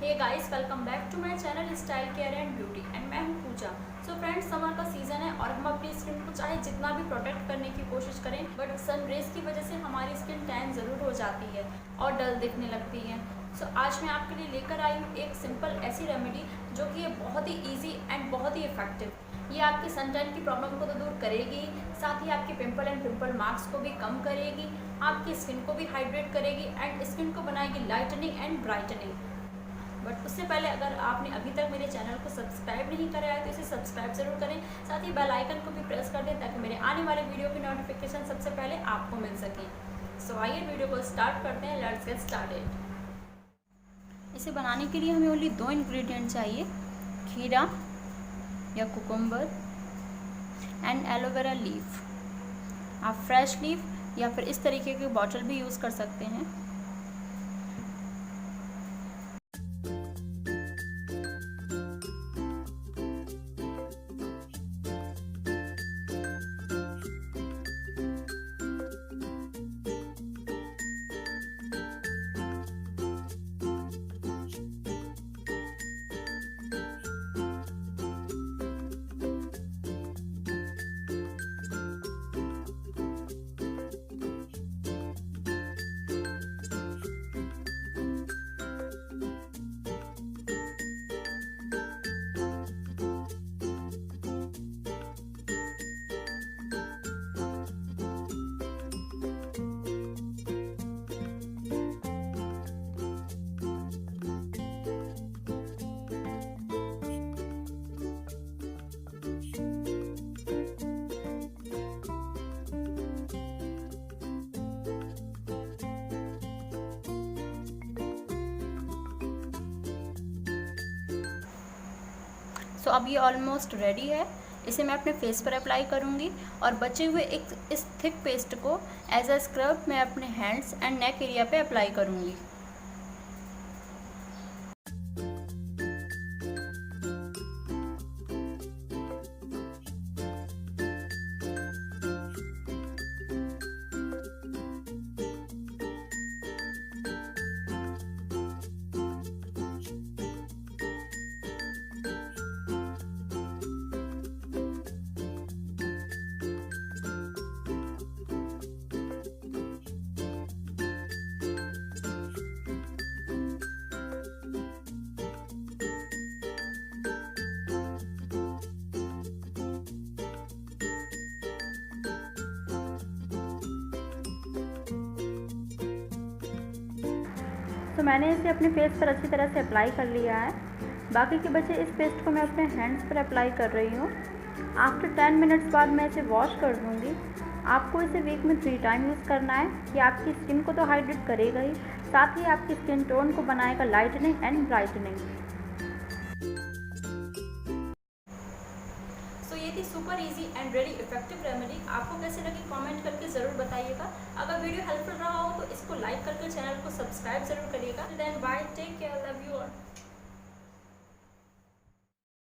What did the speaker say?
Hey guys, welcome back to my channel style care and beauty and मैं हूं Pooja. So friends, summer का season है और हम अपनी स्किन को चाहे जितना भी प्रोटेक्ट करने की कोशिश करें, बट सन रेज की वजह से हमारी स्किन टैन ज़रूर हो जाती है और डल दिखने लगती है। सो आज मैं आपके लिए लेकर आई हूँ एक सिंपल ऐसी रेमेडी जो कि है बहुत ही ईजी एंड बहुत ही इफेक्टिव। ये आपकी सन टैन की प्रॉब्लम को तो दूर करेगी, साथ ही आपके पिंपल एंड पिंपल मार्क्स को भी कम करेगी, आपकी स्किन को भी हाइड्रेट करेगी एंड स्किन को बनाएगी लाइटनिंग एंड ब्राइटनिंग। बट उससे पहले अगर आपने अभी तक मेरे चैनल को सब्सक्राइब नहीं करा है तो इसे सब्सक्राइब जरूर करें, साथ ही बेल आइकन को भी प्रेस कर दें ताकि मेरे आने वाले वीडियो की नोटिफिकेशन सबसे पहले आपको मिल सके। सो आइए वीडियो को स्टार्ट करते हैं। Let's get started. इसे बनाने के लिए हमें ओनली 2 इंग्रेडिएंट चाहिए, खीरा या कुकुम्बर एंड एलोवेरा लीफ। आप फ्रेश लीफ या फिर इस तरीके की बॉटल भी यूज़ कर सकते हैं। सो अब ये ऑलमोस्ट रेडी है। इसे मैं अपने फेस पर अप्लाई करूँगी और बचे हुए इस थिक पेस्ट को एज अ स्क्रब मैं अपने हैंड्स एंड नेक एरिया पे अप्लाई करूँगी। तो मैंने इसे अपने फेस पर अच्छी तरह से अप्लाई कर लिया है। बाकी के बचे इस पेस्ट को मैं अपने हैंड्स पर अप्लाई कर रही हूँ। आफ्टर 10 मिनट्स बाद मैं इसे वॉश कर दूँगी। आपको इसे वीक में 3 टाइम यूज़ करना है। कि आपकी स्किन को तो हाइड्रेट करेगा ही, साथ ही आपकी स्किन टोन को बनाएगा लाइटनिंग एंड ब्राइटनिंग। ये थी super easy and very effective remedy. आपको कैसे लगी कमेंट करके ज़रूर बताइएगा। अगर वीडियो हेल्पफुल रहा हो तो इसको लाइक करके चैनल को सब्सक्राइब जरूर करिएगा। Then bye, take care, love you all.